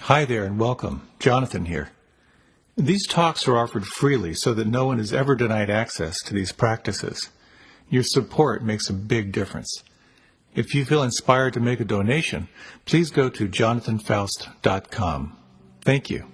Hi there and welcome. Jonathan here. These talks are offered freely so that no one is ever denied access to these practices. Your support makes a big difference. If you feel inspired to make a donation, please go to jonathanfoust.com. Thank you.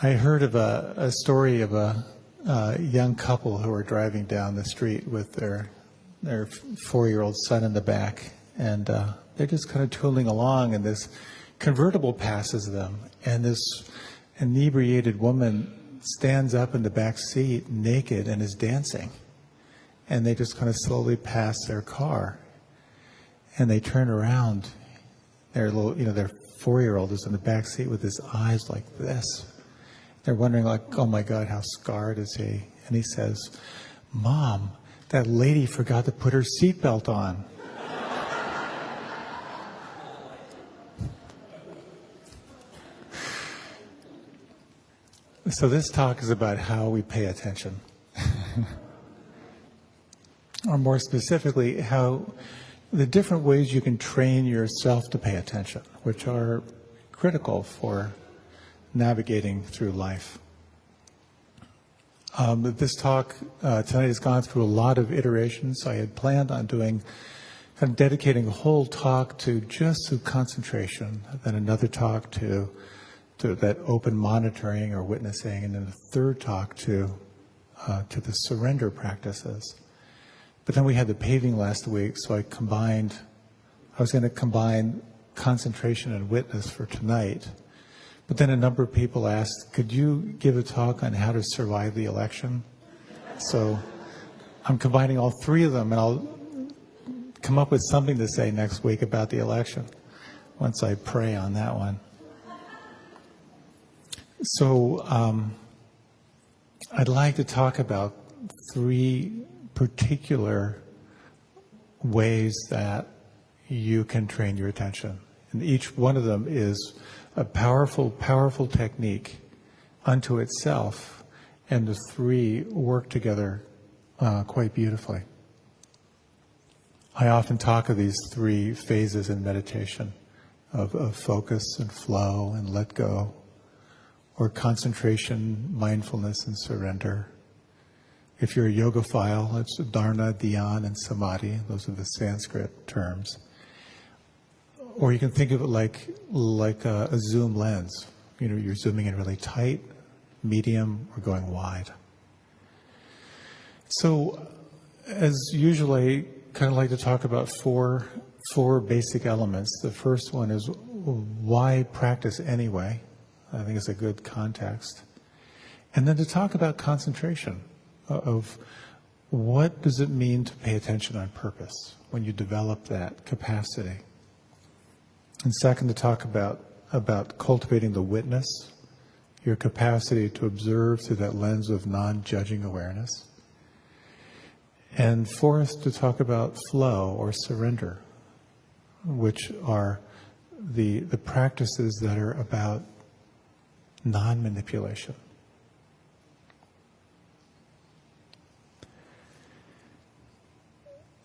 I heard of a story of a young couple who were driving down the street with their 4-year-old son in the back, and they're just kind of tooling along, and this convertible passes them, and this inebriated woman stands up in the back seat naked and is dancing, and they just kind of slowly pass their car, and they turn around. Their 4-year-old is in the back seat with his eyes like this. They're wondering, like, oh my God, how scarred is he? And he says, "Mom, that lady forgot to put her seatbelt on." So this talk is about how we pay attention. Or more specifically, how the different ways you can train yourself to pay attention, which are critical for navigating through life. This talk tonight has gone through a lot of iterations. I had planned on dedicating a whole talk to concentration, then another talk to that open monitoring or witnessing, and then a third talk to the surrender practices. But then we had the paving last week, so I was going to combine concentration and witness for tonight. But then a number of people asked, could you give a talk on how to survive the election? So I'm combining all three of them, and I'll come up with something to say next week about the election once I pray on that one. So I'd like to talk about 3 particular ways that you can train your attention. And each one of them is a powerful, powerful technique unto itself, and the 3 work together quite beautifully. I often talk of these 3 phases in meditation, of focus and flow and let go, or concentration, mindfulness, and surrender. If you're a yogophile, it's dharana, dhyan, and samadhi. Those are the Sanskrit terms. Or you can think of it like a zoom lens. You're zooming in really tight, medium, or going wide. So, as usual, I kind of like to talk about four basic elements. The first one is, why practice anyway? I think it's a good context. And then to talk about concentration, of what does it mean to pay attention on purpose when you develop that capacity. And second, to talk about cultivating the witness, your capacity to observe through that lens of non-judging awareness. And fourth, to talk about flow or surrender, which are the practices that are about non-manipulation.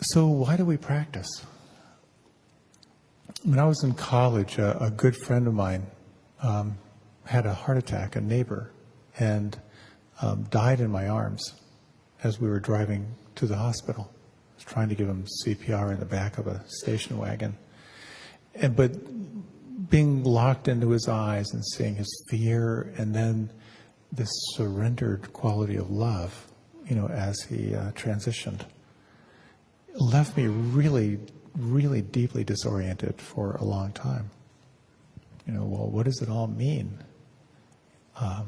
So why do we practice? When I was in college, a good friend of mine had a heart attack, a neighbor, and died in my arms as we were driving to the hospital. I was trying to give him CPR in the back of a station wagon. But being locked into his eyes and seeing his fear, and then this surrendered quality of love, as he transitioned, left me really, really deeply disoriented for a long time. Well, what does it all mean? And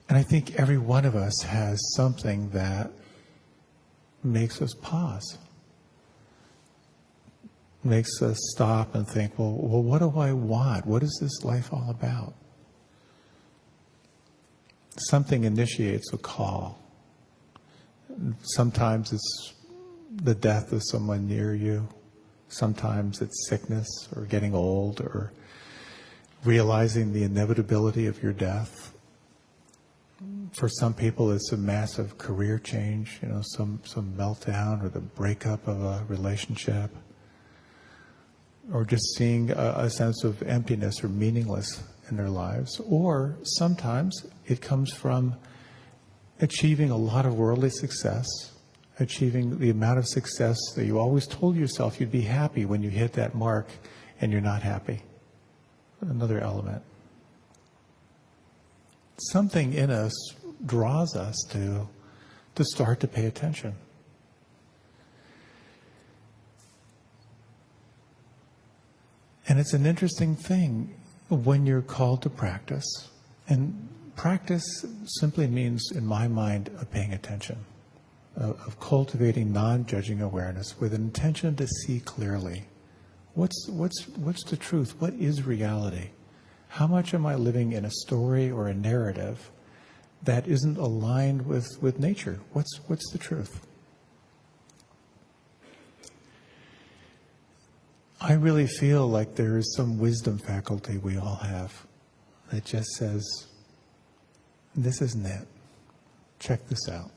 I think every one of us has something that makes us pause, makes us stop and think, well, what do I want? What is this life all about? Something initiates a call. Sometimes it's the death of someone near you. Sometimes it's sickness or getting old or realizing the inevitability of your death. For some people, it's a massive career change, some meltdown or the breakup of a relationship, or just seeing a sense of emptiness or meaningless in their lives. Or sometimes it comes from achieving a lot of worldly success, achieving the amount of success that you always told yourself you'd be happy when you hit that mark, and you're not happy. Another element. Something in us draws us to start to pay attention. And it's an interesting thing when you're called to practice. And practice simply means, in my mind, of paying attention, of cultivating non-judging awareness with an intention to see clearly. What's the truth? What is reality? How much am I living in a story or a narrative that isn't aligned with nature? What's the truth? I really feel like there is some wisdom faculty we all have that just says, this isn't it. Check this out.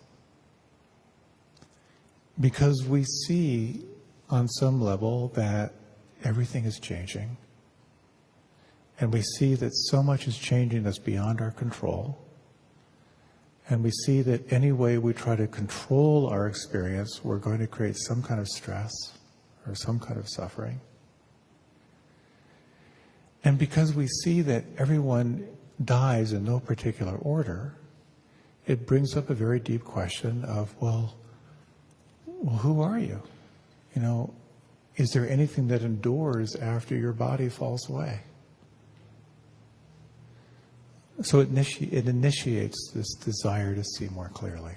Because we see on some level that everything is changing. And we see that so much is changing that's beyond our control. And we see that any way we try to control our experience, we're going to create some kind of stress or some kind of suffering. And because we see that everyone dies in no particular order, it brings up a very deep question of, well, who are you? Is there anything that endures after your body falls away? So it initiates this desire to see more clearly.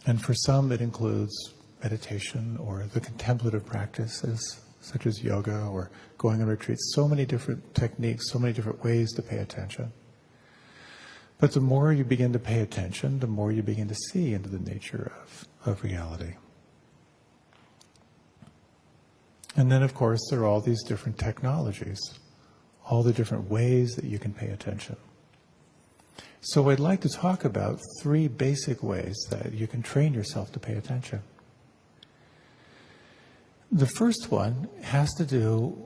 And for some, it includes meditation or the contemplative practices, such as yoga or going on retreats. So many different techniques, so many different ways to pay attention. But the more you begin to pay attention, the more you begin to see into the nature of reality. And then, of course, there are all these different technologies, all the different ways that you can pay attention. So I'd like to talk about 3 basic ways that you can train yourself to pay attention. The first one has to do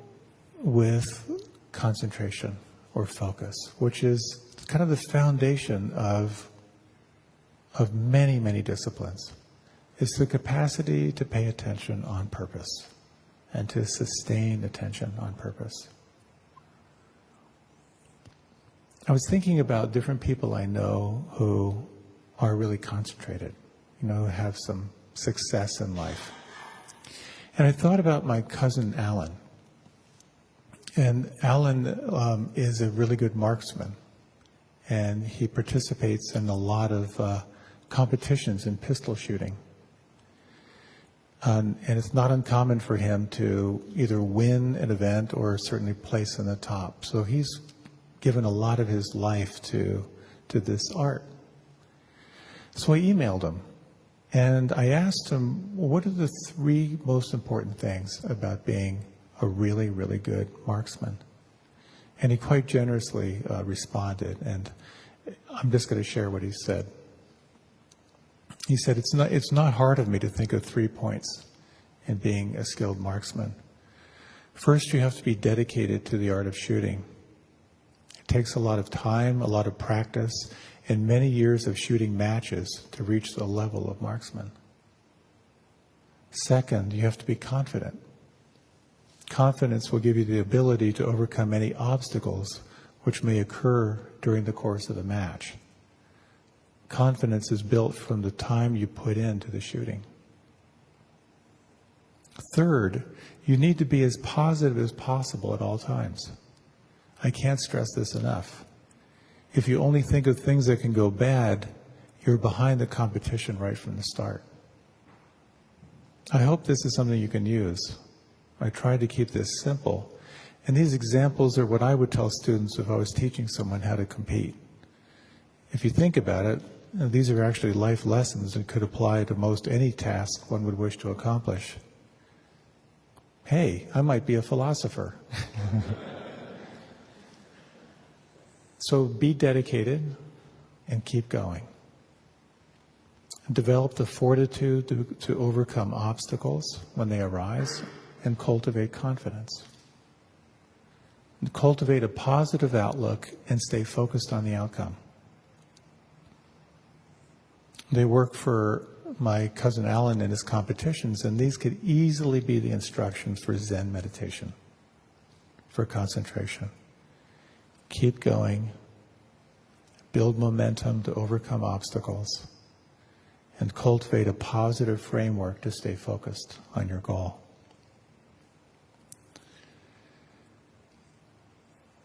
with concentration or focus, which is kind of the foundation of many, many disciplines. It's the capacity to pay attention on purpose and to sustain attention on purpose. I was thinking about different people I know who are really concentrated, who have some success in life. And I thought about my cousin Alan. And Alan is a really good marksman. And he participates in a lot of competitions in pistol shooting. And it's not uncommon for him to either win an event or certainly place in the top. So he's given a lot of his life to this art. So I emailed him. And I asked him, what are the 3 most important things about being a really, really good marksman? And he quite generously responded, and I'm just going to share what he said. He said, it's not hard of me to think of 3 points in being a skilled marksman. First, you have to be dedicated to the art of shooting. It takes a lot of time, a lot of practice, and many years of shooting matches to reach the level of marksman. Second, you have to be confident. Confidence will give you the ability to overcome any obstacles which may occur during the course of the match. Confidence is built from the time you put into the shooting. Third, you need to be as positive as possible at all times. I can't stress this enough. If you only think of things that can go bad, you're behind the competition right from the start. I hope this is something you can use. I tried to keep this simple. And these examples are what I would tell students if I was teaching someone how to compete. if you think about it, these are actually life lessons that could apply to most any task one would wish to accomplish. Hey, I might be a philosopher. So be dedicated and keep going. Develop the fortitude to overcome obstacles when they arise, and cultivate confidence. And cultivate a positive outlook and stay focused on the outcome. They work for my cousin Alan in his competitions, and these could easily be the instructions for Zen meditation, for concentration. Keep going, build momentum to overcome obstacles, and cultivate a positive framework to stay focused on your goal.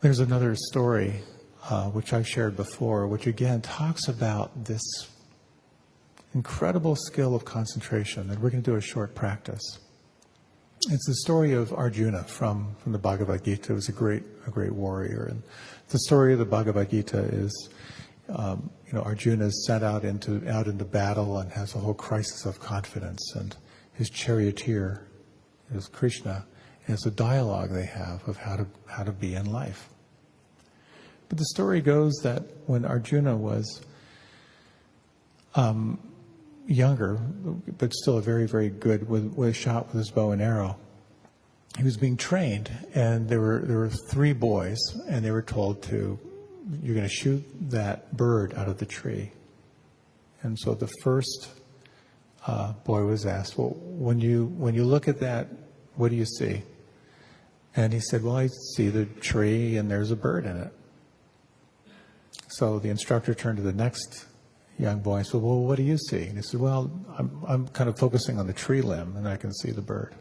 There's another story, which I shared before, which again talks about this incredible skill of concentration, and we're going to do a short practice. It's the story of Arjuna from the Bhagavad Gita. He was a great warrior, and the story of the Bhagavad Gita is, Arjuna is sent out into battle and has a whole crisis of confidence, and his charioteer is Krishna, and it's a dialogue they have of how to be in life. But the story goes that when Arjuna was younger, but still a very, very good with a shot with his bow and arrow, he was being trained, and there were 3 boys, and they were told you're going to shoot that bird out of the tree. And so the first boy was asked, well, when you look at that, what do you see? And he said, well, I see the tree and there's a bird in it. So the instructor turned to the next young boy and said, well, what do you see? And he said, well, I'm kind of focusing on the tree limb and I can see the bird.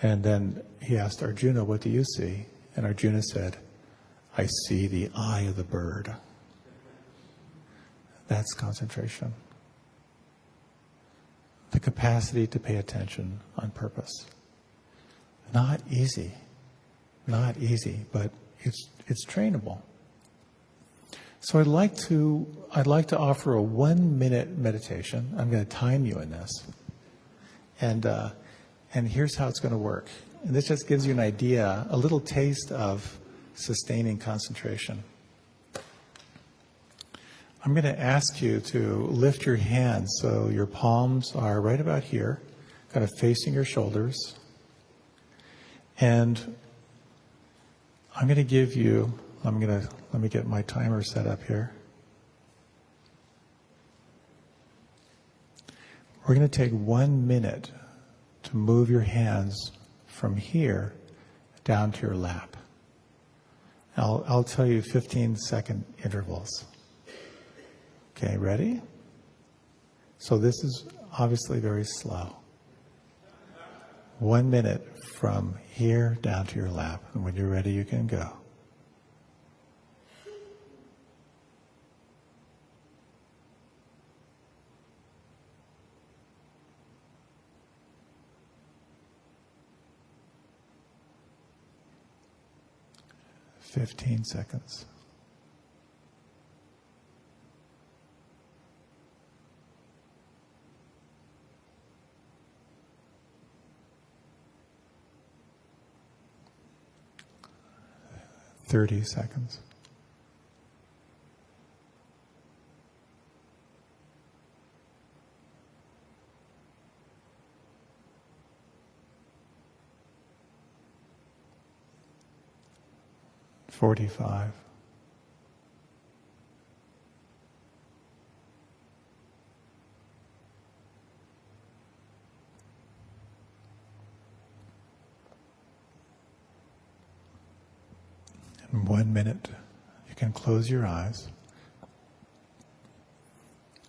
And then he asked Arjuna, what do you see? And Arjuna said, I see the eye of the bird. That's concentration. The capacity to pay attention on purpose. Not easy, but it's trainable. So I'd like to offer a 1-minute meditation. I'm going to time you in this, and here's how it's going to work. And this just gives you an idea, a little taste of sustaining concentration. I'm going to ask you to lift your hands so your palms are right about here, kind of facing your shoulders. And I'm going to give you, let me get my timer set up here. We're going to take 1 minute to move your hands from here down to your lap. I'll tell you 15-second intervals. Okay, ready? So this is obviously very slow. 1 minute from here down to your lap. And when you're ready, you can go. Fifteen seconds. Thirty seconds. 45. 1 minute, you can close your eyes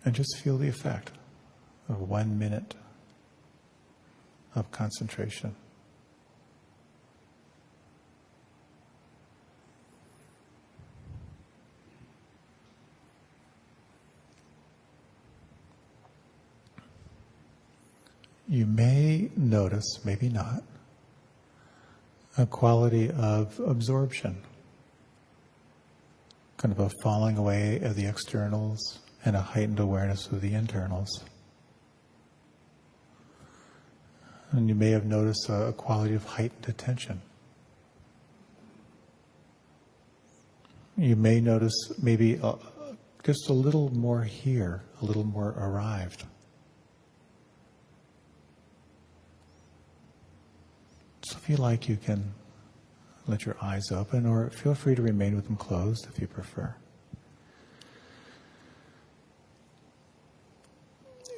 and just feel the effect of 1 minute of concentration. You may notice, maybe not, a quality of absorption, kind of a falling away of the externals and a heightened awareness of the internals. And you may have noticed a quality of heightened attention. You may notice maybe just a little more here, a little more arrived. So if you like, you can let your eyes open, or feel free to remain with them closed if you prefer.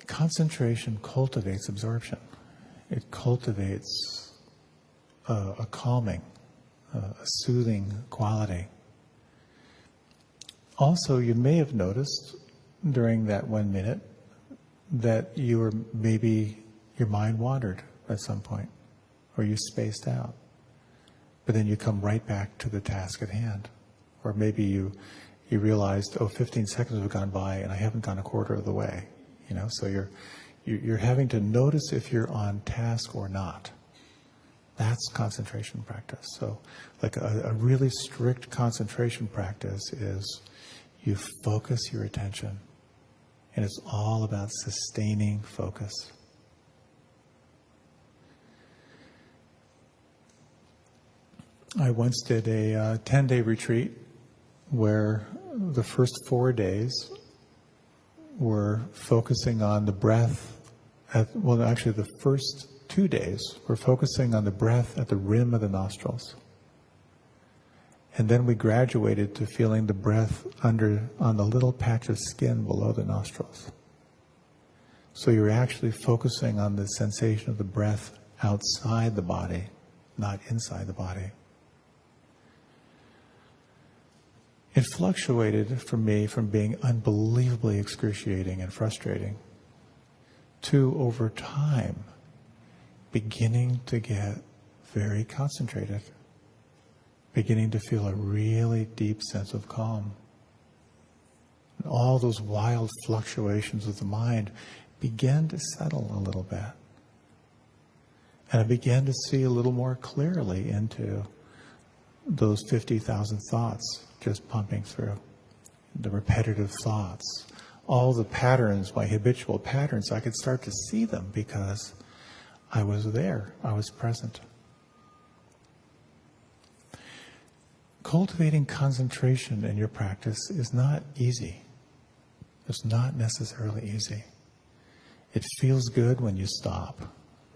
Concentration cultivates absorption. It cultivates a calming, a soothing quality. Also, you may have noticed during that 1 minute that your mind wandered at some point, or you spaced out. But then you come right back to the task at hand. Or maybe you realized, 15 seconds have gone by and I haven't gone a quarter of the way. So you're having to notice if you're on task or not. That's concentration practice. So like a really strict concentration practice is you focus your attention. And it's all about sustaining focus. I once did a 10-day retreat where the first 4 days were focusing on the breath. Actually the first 2 days were focusing on the breath at the rim of the nostrils. And then we graduated to feeling the breath on the little patch of skin below the nostrils. So you're actually focusing on the sensation of the breath outside the body, not inside the body. It fluctuated for me from being unbelievably excruciating and frustrating to, over time, beginning to get very concentrated, beginning to feel a really deep sense of calm. And all those wild fluctuations of the mind began to settle a little bit. And I began to see a little more clearly into those 50,000 thoughts just pumping through, the repetitive thoughts, all the patterns, my habitual patterns. I could start to see them because I was there, I was present. Cultivating concentration in your practice is not easy. It's not necessarily easy. It feels good when you stop.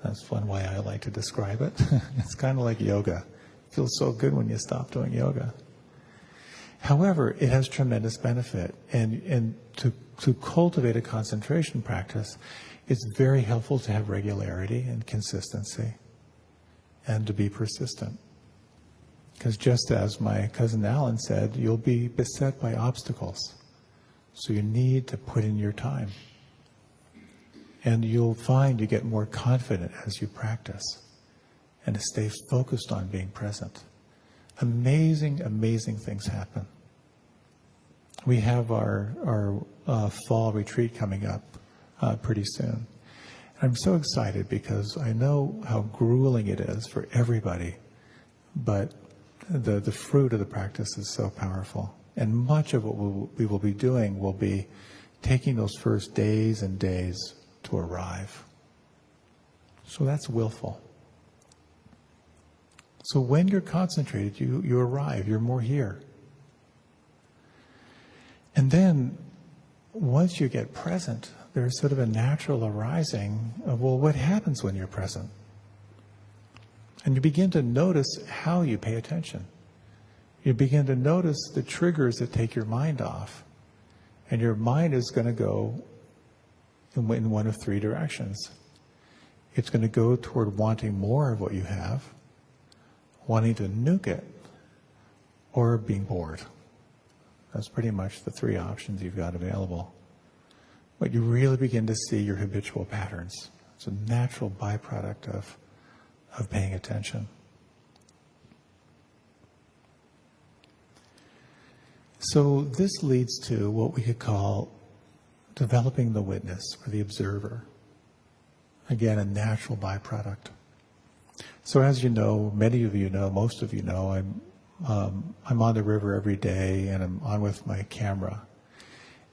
That's one way I like to describe it. It's kind of like yoga. It feels so good when you stop doing yoga. However, it has tremendous benefit, and to cultivate a concentration practice, it's very helpful to have regularity and consistency, and to be persistent. Because just as my cousin Alan said, you'll be beset by obstacles, so you need to put in your time. And you'll find you get more confident as you practice, and to stay focused on being present. Amazing, amazing things happen. We have our fall retreat coming up pretty soon. I'm so excited because I know how grueling it is for everybody, but the fruit of the practice is so powerful. And much of what we will be doing will be taking those first days and days to arrive. So that's willful. So when you're concentrated, you arrive, you're more here. And then, once you get present, there's sort of a natural arising of, well, what happens when you're present? And you begin to notice how you pay attention. You begin to notice the triggers that take your mind off. And your mind is going to go in one of three directions. It's going to go toward wanting more of what you have, wanting to nuke it, or being bored. That's pretty much the three options you've got available. But you really begin to see your habitual patterns. It's a natural byproduct of paying attention. So this leads to what we could call developing the witness or the observer. Again, a natural byproduct. So as you know, many of you know, most of you know, I'm on the river every day, and I'm on with my camera.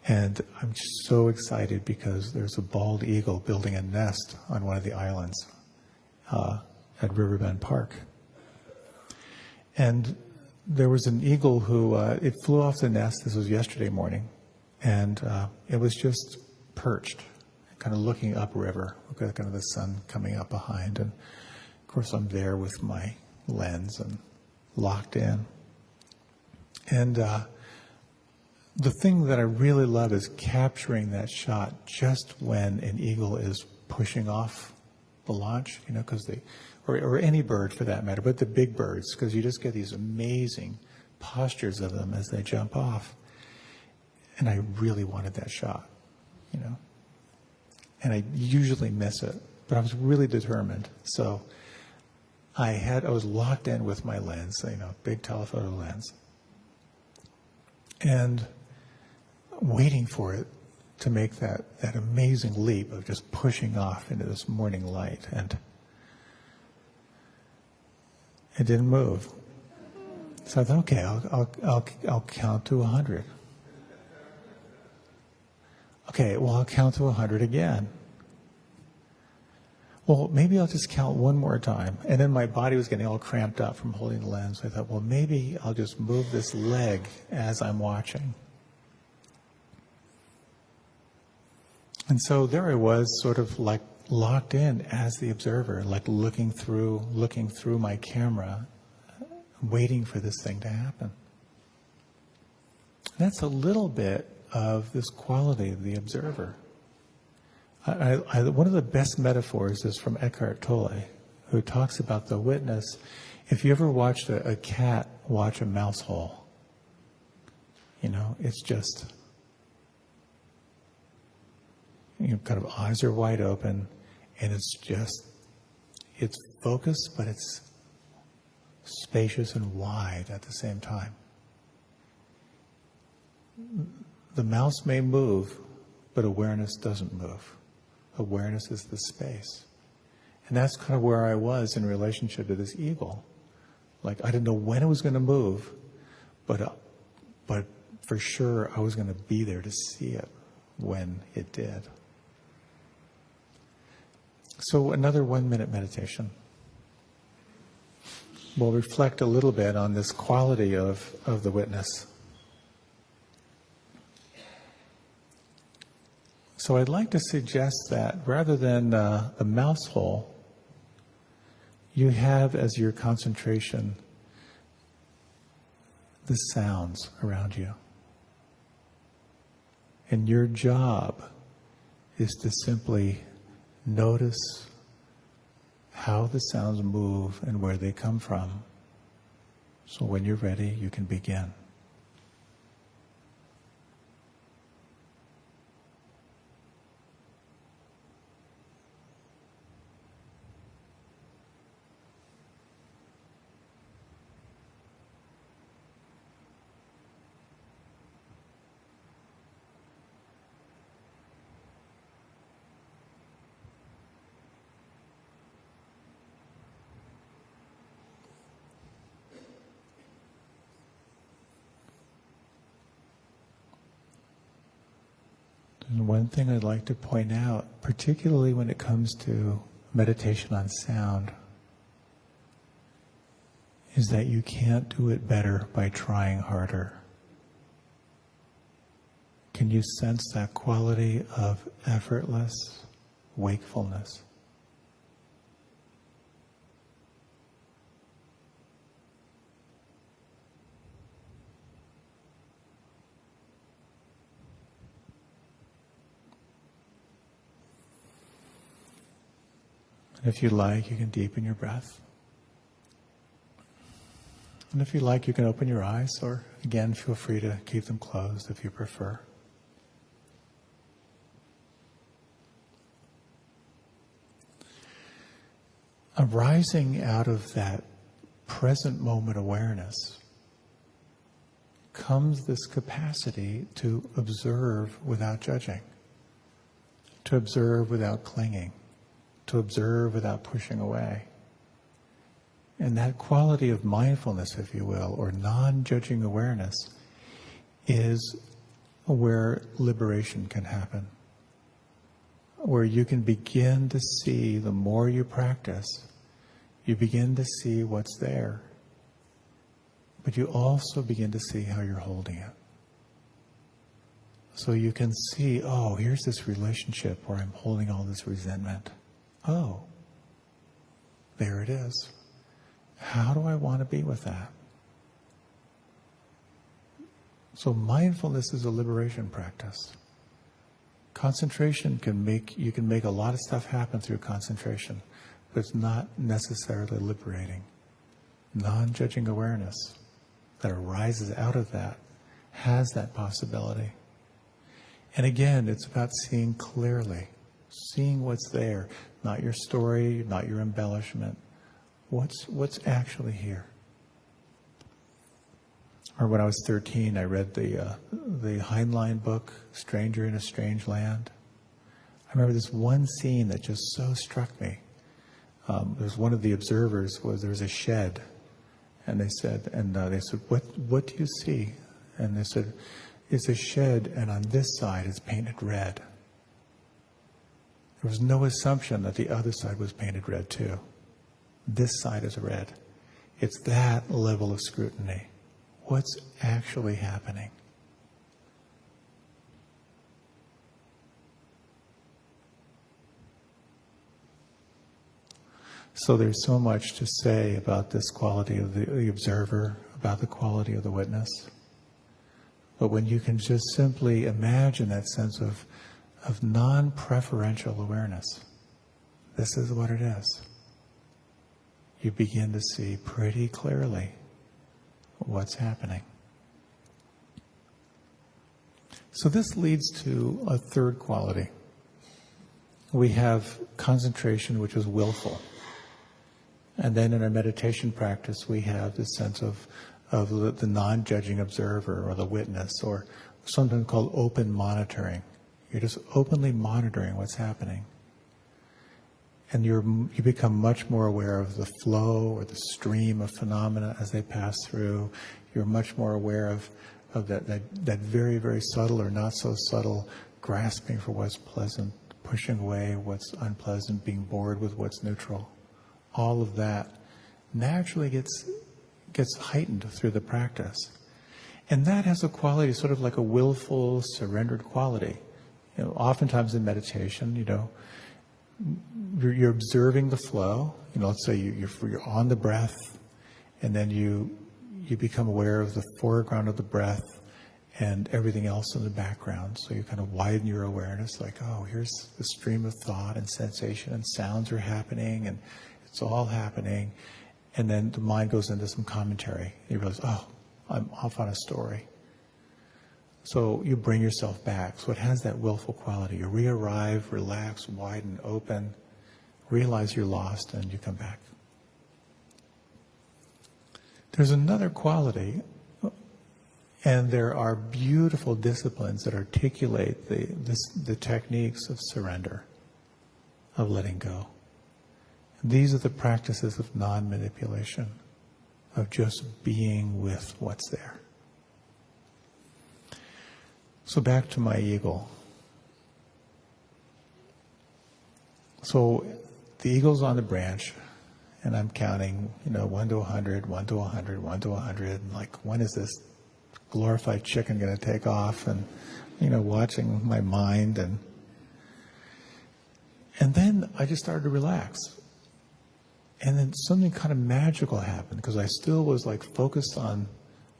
And I'm just so excited because there's a bald eagle building a nest on one of the islands at Riverbend Park. And there was an eagle who, it flew off the nest, this was yesterday morning, and it was just perched, kind of looking upriver, looking at kind of the sun coming up behind. And of course I'm there with my lens and locked in. And the thing that I really love is capturing that shot just when an eagle is pushing off the launch, because or any bird for that matter, but the big birds, because you just get these amazing postures of them as they jump off. And I really wanted that shot, and I usually miss it, but I was really determined. So I was locked in with my lens, big telephoto lens, and waiting for it to make that amazing leap of just pushing off into this morning light. And it didn't move. So I thought, okay, I'll count to 100. Okay, well, I'll count to 100 again. Well, maybe I'll just count one more time. And then my body was getting all cramped up from holding the lens. I thought, well, maybe I'll just move this leg as I'm watching. And so there I was, sort of like locked in as the observer, like looking through my camera, waiting for this thing to happen. That's a little bit of this quality of the observer. One of the best metaphors is from Eckhart Tolle, who talks about the witness. If you ever watched a cat watch a mouse hole, it's just, kind of eyes are wide open, and it's focused, but it's spacious and wide at the same time. The mouse may move, but awareness doesn't move. Awareness is the space. And that's kind of where I was in relationship to this eagle. Like, I didn't know when it was going to move, but for sure I was going to be there to see it when it did. So another 1-minute meditation. We'll reflect a little bit on this quality of the witness. So I'd like to suggest that rather than the mouse hole, you have as your concentration the sounds around you. And your job is to simply notice how the sounds move and where they come from. So when you're ready, you can begin. And one thing I'd like to point out, particularly when it comes to meditation on sound, is that you can't do it better by trying harder. Can you sense that quality of effortless wakefulness? If you like, you can deepen your breath. And if you like, you can open your eyes, or again, feel free to keep them closed if you prefer. Arising out of that present moment awareness comes this capacity to observe without judging, to observe without clinging, to observe without pushing away. And that quality of mindfulness, if you will, or non-judging awareness, is where liberation can happen. Where you can begin to see, the more you practice, you begin to see what's there. But you also begin to see how you're holding it. So you can see, oh, here's this relationship where I'm holding all this resentment. Oh, there it is. How do I want to be with that? So mindfulness is a liberation practice. Concentration you can make a lot of stuff happen through concentration, but it's not necessarily liberating. Non-judging awareness that arises out of that has that possibility. And again, it's about seeing clearly, seeing what's there, not your story, not your embellishment. What's actually here? Or when I was 13, I read the Heinlein book, Stranger in a Strange Land. I remember this one scene that just so struck me. There's one of the observers there was a shed, and they said, what do you see? And they said, it's a shed, and on this side it's painted red. There was no assumption that the other side was painted red too. This side is red. It's that level of scrutiny. What's actually happening? So there's so much to say about this quality of the observer, about the quality of the witness. But when you can just simply imagine that sense of non-preferential awareness, this is what it is. You begin to see pretty clearly what's happening. So this leads to a third quality. We have concentration, which is willful. And then in our meditation practice, we have this sense of the non-judging observer or the witness, or something called open monitoring. You're just openly monitoring what's happening. And you become much more aware of the flow or the stream of phenomena as they pass through. You're much more aware of that very, very subtle or not so subtle grasping for what's pleasant, pushing away what's unpleasant, being bored with what's neutral. All of that naturally gets heightened through the practice. And that has a quality sort of like a willful, surrendered quality. Oftentimes in meditation, you're observing the flow. Let's say you're on the breath, and then you become aware of the foreground of the breath and everything else in the background. So you kind of widen your awareness, like, oh, here's the stream of thought and sensation, and sounds are happening, and it's all happening. And then the mind goes into some commentary. You realize, oh, I'm off on a story. So you bring yourself back. So it has that willful quality. You re-arrive, relax, widen, open, realize you're lost, and you come back. There's another quality, and there are beautiful disciplines that articulate the techniques of surrender, of letting go. These are the practices of non-manipulation, of just being with what's there. So back to my eagle. So the eagle's on the branch, and I'm counting, 1 to 100, 1 to 100, 1 to 100, and like, when is this glorified chicken going to take off? And, watching my mind, and then I just started to relax. And then something kind of magical happened, because I still was like focused on,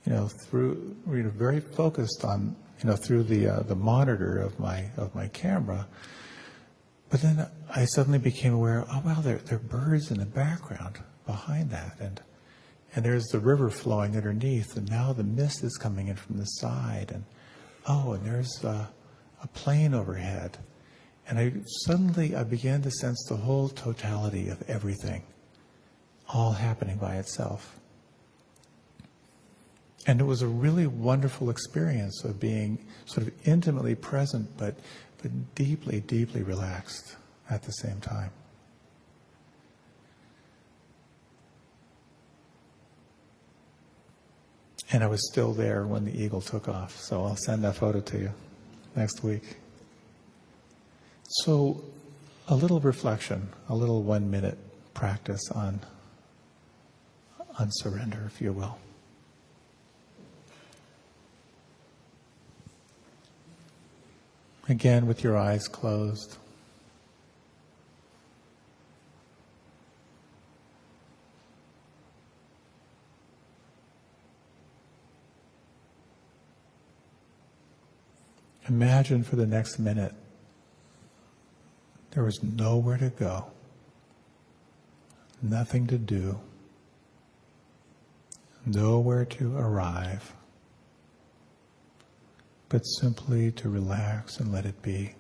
very focused on, through the monitor of my camera. But then I suddenly became aware, oh wow, there are birds in the background behind that, and there's the river flowing underneath, and now the mist is coming in from the side, and there's a plane overhead, and I began to sense the whole totality of everything, all happening by itself. And it was a really wonderful experience of being sort of intimately present, but deeply, deeply relaxed at the same time. And I was still there when the eagle took off. So I'll send that photo to you next week. So a little reflection, a little 1 minute practice on surrender, if you will. Again, with your eyes closed. Imagine for the next minute there was nowhere to go, nothing to do, nowhere to arrive, but simply to relax and let it be.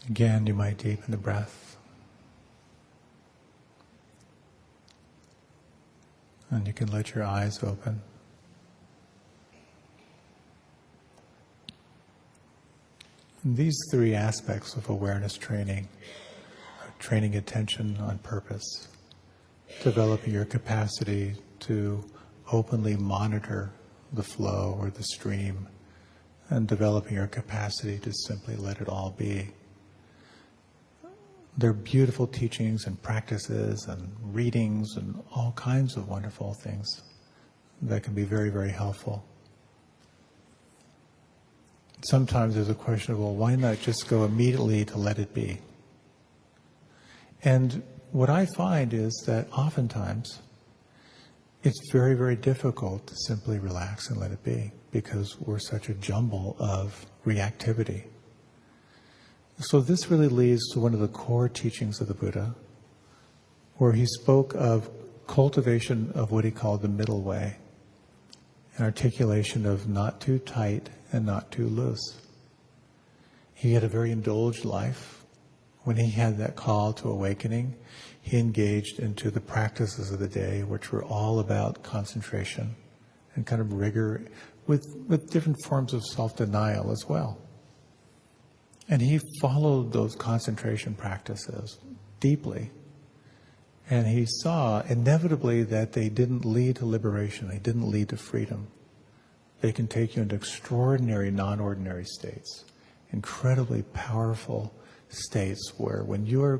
Again, you might deepen the breath. And you can let your eyes open. And these three aspects of awareness training, training attention on purpose, developing your capacity to openly monitor the flow or the stream, and developing your capacity to simply let it all be. They're beautiful teachings and practices and readings and all kinds of wonderful things that can be very, very helpful. Sometimes there's a question of, well, why not just go immediately to let it be? And what I find is that oftentimes it's very, very difficult to simply relax and let it be because we're such a jumble of reactivity. So this really leads to one of the core teachings of the Buddha, where he spoke of cultivation of what he called the middle way, an articulation of not too tight and not too loose. He had a very indulged life. When he had that call to awakening, he engaged into the practices of the day, which were all about concentration and kind of rigor with different forms of self-denial as well. And he followed those concentration practices deeply. And he saw inevitably that they didn't lead to liberation. They didn't lead to freedom. They can take you into extraordinary, non-ordinary states, incredibly powerful states where when you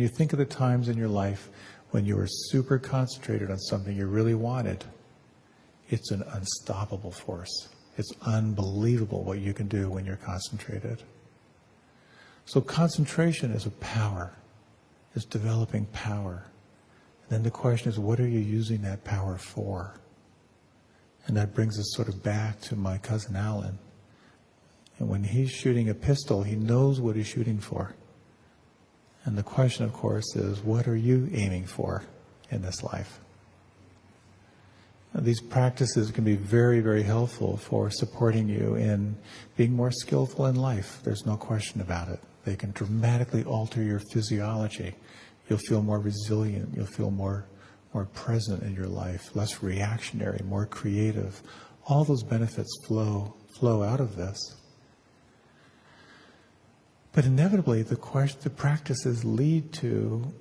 think of the times in your life when you were super concentrated on something you really wanted, it's an unstoppable force. It's unbelievable what you can do when you're concentrated. So concentration is a power. It's developing power. And then the question is, what are you using that power for? And that brings us sort of back to my cousin Alan. And when he's shooting a pistol, he knows what he's shooting for. And the question, of course, is, what are you aiming for in this life? These practices can be very, very helpful for supporting you in being more skillful in life. There's no question about it. They can dramatically alter your physiology. You'll feel more resilient. You'll feel more present in your life, less reactionary, more creative. All those benefits flow out of this. But inevitably, the practices lead to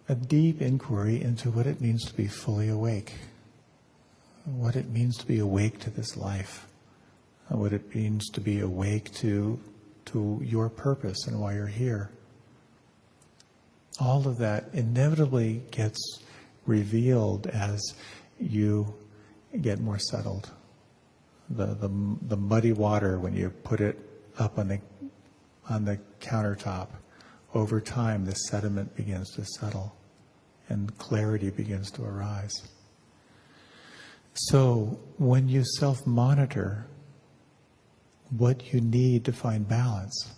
a deep inquiry into what it means to be fully awake, what it means to be awake to this life, what it means to be awake to your purpose and why you're here. All of that inevitably gets revealed as you get more settled. The muddy water, when you put it up on the countertop, over time the sediment begins to settle and clarity begins to arise. So when you self-monitor what you need to find balance,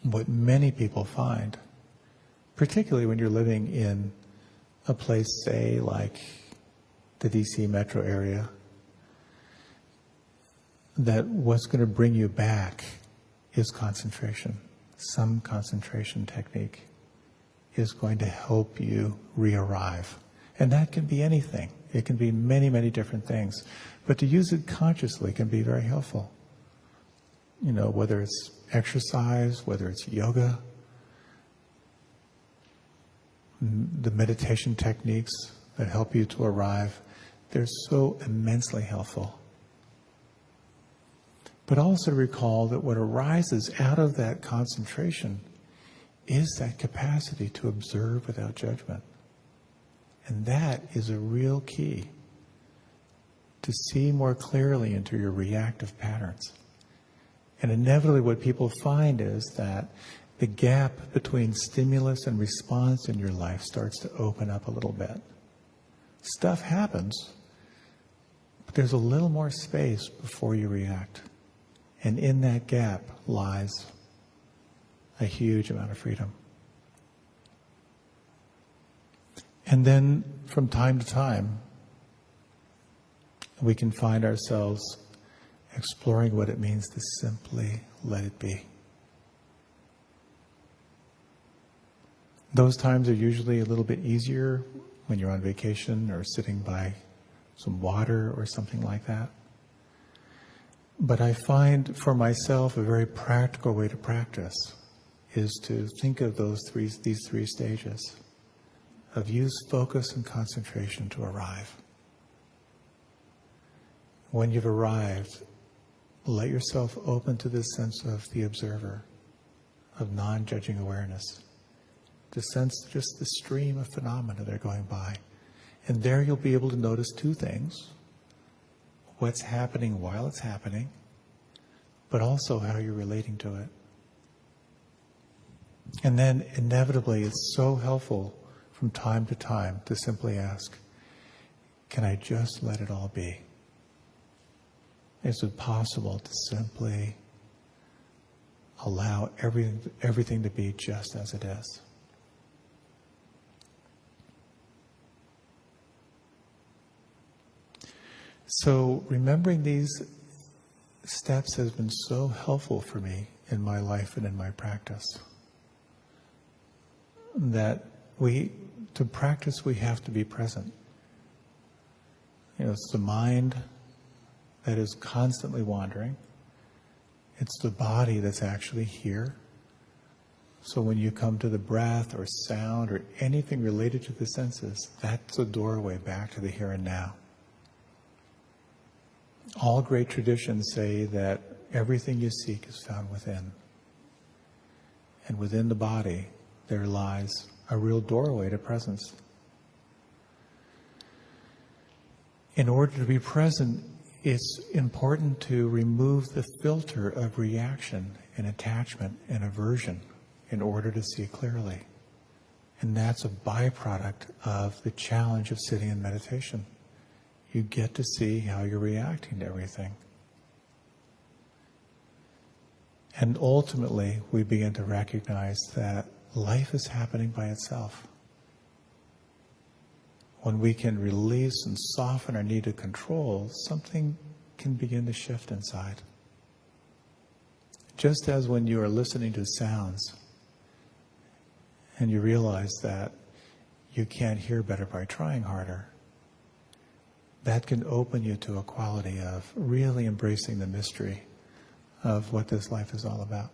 what many people find, particularly when you're living in a place, say, like the DC metro area, that what's going to bring you back is concentration. Some concentration technique is going to help you re-arrive. And that can be anything. It can be many, many different things. But to use it consciously can be very helpful. You know, whether it's exercise, whether it's yoga, the meditation techniques that help you to arrive, they're so immensely helpful. But also recall that what arises out of that concentration is that capacity to observe without judgment. And that is a real key to see more clearly into your reactive patterns. And inevitably what people find is that the gap between stimulus and response in your life starts to open up a little bit. Stuff happens, but there's a little more space before you react. And in that gap lies a huge amount of freedom. And then from time to time, we can find ourselves exploring what it means to simply let it be. Those times are usually a little bit easier when you're on vacation or sitting by some water or something like that. But I find for myself a very practical way to practice is to think of these three stages of use focus and concentration to arrive. When you've arrived, let yourself open to this sense of the observer, of non-judging awareness, to sense just the stream of phenomena that are going by. And there you'll be able to notice two things: what's happening while it's happening, but also how you're relating to it. And then inevitably it's so helpful from time to time to simply ask, can I just let it all be? Is it possible to simply allow everything to be just as it is? So remembering these steps has been so helpful for me in my life and in my practice, that to practice we have to be present. You know, it's the mind that is constantly wandering. It's the body that's actually here. So when you come to the breath or sound or anything related to the senses, that's a doorway back to the here and now. All great traditions say that everything you seek is found within. And within the body, there lies a real doorway to presence. In order to be present, it's important to remove the filter of reaction and attachment and aversion in order to see clearly. And that's a byproduct of the challenge of sitting in meditation. You get to see how you're reacting to everything. And ultimately, we begin to recognize that life is happening by itself. When we can release and soften our need to control, something can begin to shift inside. Just as when you are listening to sounds and you realize that you can't hear better by trying harder, that can open you to a quality of really embracing the mystery of what this life is all about.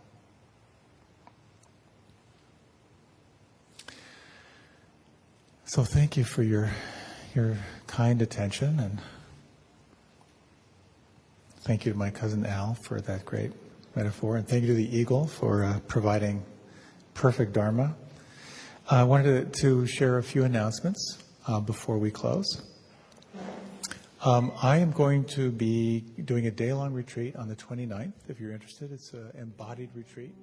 So thank you for your kind attention, and thank you to my cousin Al for that great metaphor, and thank you to the eagle for providing perfect Dharma. I wanted to share a few announcements before we close. I am going to be doing a day-long retreat on the 29th. If you're interested, it's an embodied retreat.